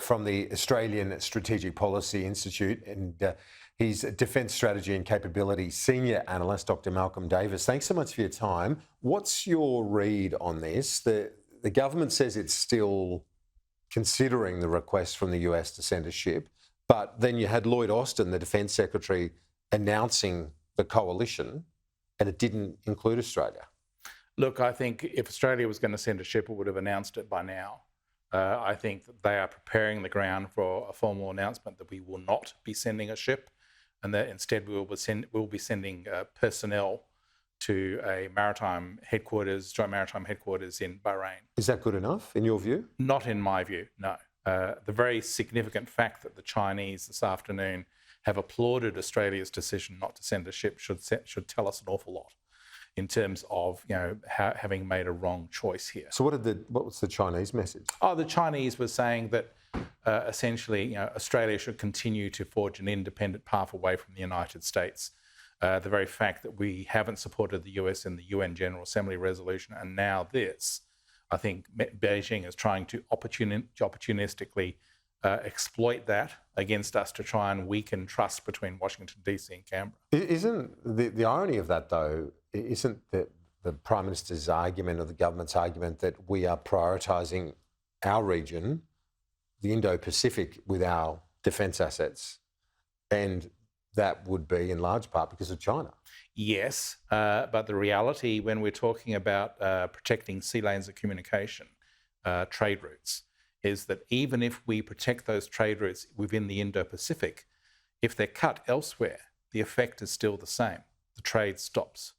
from the Australian Strategic Policy Institute, and he's a Defence Strategy and Capability Senior Analyst, Dr. Malcolm Davis. Thanks so much for your time. What's your read on this? The government says it's still considering the request from the US to send a ship, but then you had Lloyd Austin, the Defence Secretary, announcing the coalition, and it didn't include Australia. Look, I think if Australia was going to send a ship, it would have announced it by now. I think that they are preparing the ground for a formal announcement that we will not be sending a ship, and that instead we'll be sending personnel to a maritime headquarters, joint maritime headquarters in Bahrain. Is that good enough, in your view? Not in my view, no. The very significant fact that the Chinese this afternoon have applauded Australia's decision not to send a ship should tell us an awful lot in terms of having made a wrong choice here. So what was the Chinese message? Oh, the Chinese were saying that essentially Australia should continue to forge an independent path away from the United States. The very fact that we haven't supported the US in the UN General Assembly resolution, and now this, I think Beijing is trying to opportunistically exploit that against us to try and weaken trust between Washington, DC and Canberra. Isn't the irony of that, though, isn't that the Prime Minister's argument or the government's argument that we are prioritising our region, the Indo-Pacific, with our defence assets, and that would be in large part because of China? Yes, but the reality when we're talking about protecting sea lanes of communication, trade routes, is that even if we protect those trade routes within the Indo-Pacific, if they're cut elsewhere, the effect is still the same. The trade stops.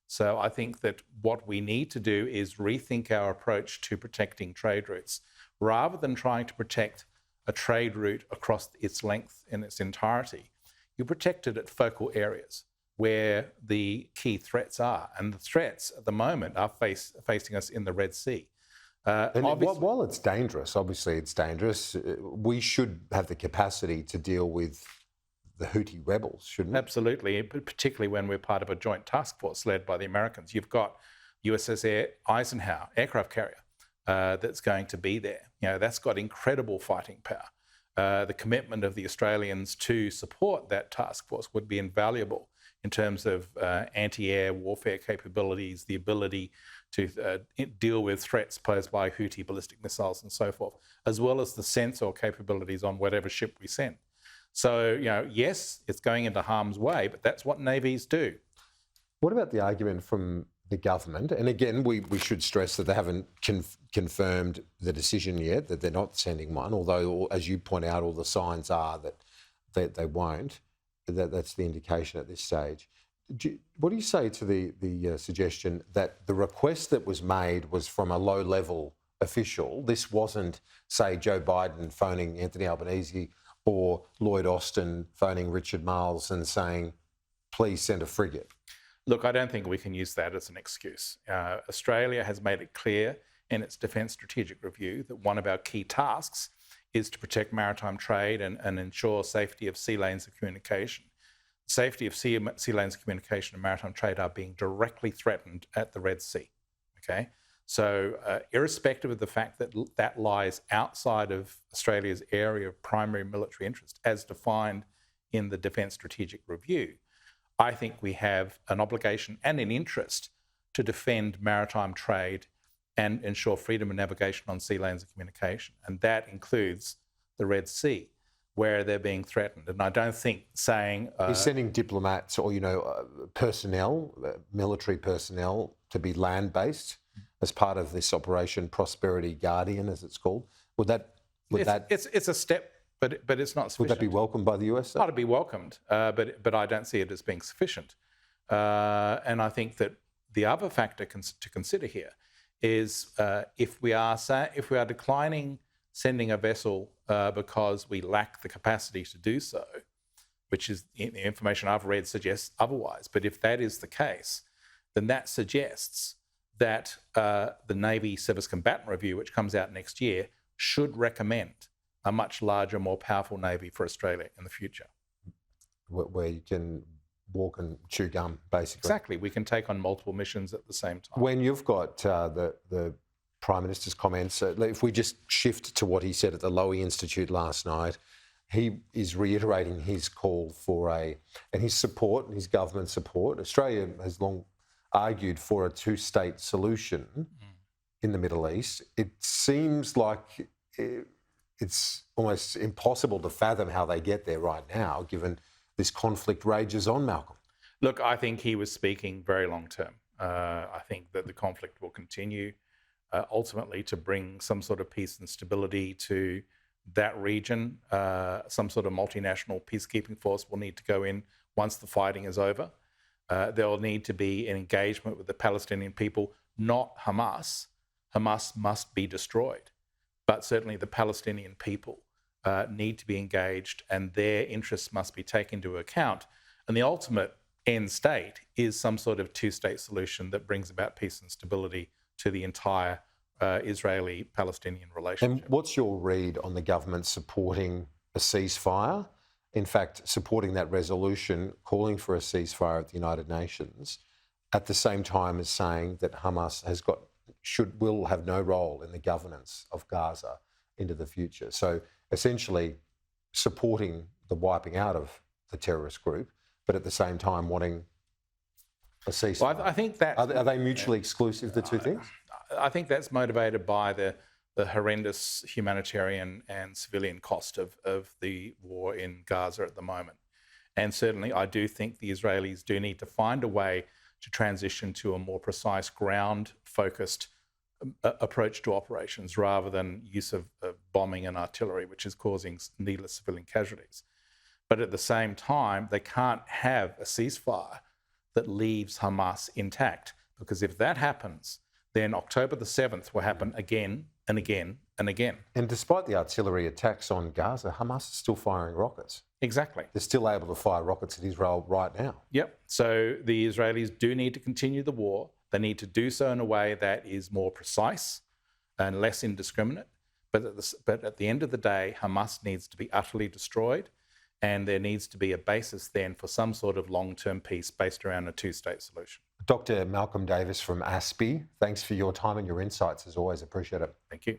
So I think that what we need to do is rethink our approach to protecting trade routes. Rather than trying to protect a trade route across its length in its entirety, you protect it at focal areas where the key threats are. And the threats at the moment are facing us in the Red Sea. And while it's dangerous, obviously it's dangerous, we should have the capacity to deal with the Houthi rebels, shouldn't we? Absolutely, particularly when we're part of a joint task force led by the Americans. You've got USS Eisenhower, aircraft carrier, that's going to be there. That's got incredible fighting power. The commitment of the Australians to support that task force would be invaluable in terms of anti-air warfare capabilities, the ability to deal with threats posed by Houthi ballistic missiles and so forth, as well as the sensor capabilities on whatever ship we send. So, yes, it's going into harm's way, but that's what navies do. What about the argument from the government? And again, we should stress that they haven't confirmed the decision yet, that they're not sending one, although, as you point out, all the signs are that they won't. That's the indication at this stage. What do you say to the suggestion that the request that was made was from a low-level official? This wasn't, say, Joe Biden phoning Anthony Albanese or Lloyd Austin phoning Richard Marles and saying, please send a frigate? Look, I don't think we can use that as an excuse. Australia has made it clear in its Defence Strategic Review that one of our key tasks is to protect maritime trade and ensure safety of sea lanes of communication. Safety of sea lanes of communication and maritime trade are being directly threatened at the Red Sea. Okay, so irrespective of the fact that that lies outside of Australia's area of primary military interest, as defined in the Defence Strategic Review, I think we have an obligation and an interest to defend maritime trade and ensure freedom of navigation on sea lanes of communication, and that includes the Red Sea, where they're being threatened. And I don't think saying... You're sending diplomats or, personnel, military personnel, to be land-based as part of this Operation Prosperity Guardian, as it's called. It's a step, but it's not sufficient. Would that be welcomed by the US? Though? It'd be welcomed, but I don't see it as being sufficient. And I think that the other factor to consider here is if we are declining sending a vessel because we lack the capacity to do so, which is the information I've read suggests otherwise. But if that is the case, then that suggests that the Navy Service Combatant Review, which comes out next year, should recommend a much larger, more powerful Navy for Australia in the future. Where you can walk and chew gum, basically. Exactly. We can take on multiple missions at the same time. When you've got the Prime Minister's comments. If we just shift to what he said at the Lowy Institute last night, he is reiterating his call for and his support, his government support. Australia has long argued for a two-state solution in the Middle East. It seems like it's almost impossible to fathom how they get there right now, given this conflict rages on, Malcolm. Look, I think he was speaking very long term. I think that the conflict will continue ultimately to bring some sort of peace and stability to that region. Some sort of multinational peacekeeping force will need to go in once the fighting is over. There will need to be an engagement with the Palestinian people, not Hamas. Hamas must be destroyed. But certainly the Palestinian people need to be engaged, and their interests must be taken into account. And the ultimate end state is some sort of two-state solution that brings about peace and stability to the entire Israeli-Palestinian relationship. And what's your read on the government supporting a ceasefire? In fact, supporting that resolution, calling for a ceasefire at the United Nations, at the same time as saying that Hamas will have no role in the governance of Gaza into the future. So essentially supporting the wiping out of the terrorist group, but at the same time wanting a ceasefire. Well, I think that are they mutually exclusive, the two things? I think that's motivated by the horrendous humanitarian and civilian cost of the war in Gaza at the moment. And certainly I do think the Israelis do need to find a way to transition to a more precise, ground-focused approach to operations rather than use of bombing and artillery, which is causing needless civilian casualties. But at the same time, they can't have a ceasefire that leaves Hamas intact, because if that happens, then October the 7th will happen again and again and again. And despite the artillery attacks on Gaza, Hamas is still firing rockets. Exactly. They're still able to fire rockets at Israel right now. Yep. So the Israelis do need to continue the war. They need to do so in a way that is more precise and less indiscriminate. But at the end of the day, Hamas needs to be utterly destroyed, and there needs to be a basis then for some sort of long-term peace based around a two-state solution. Dr. Malcolm Davis from ASPI, thanks for your time and your insights as always. Appreciate it. Thank you.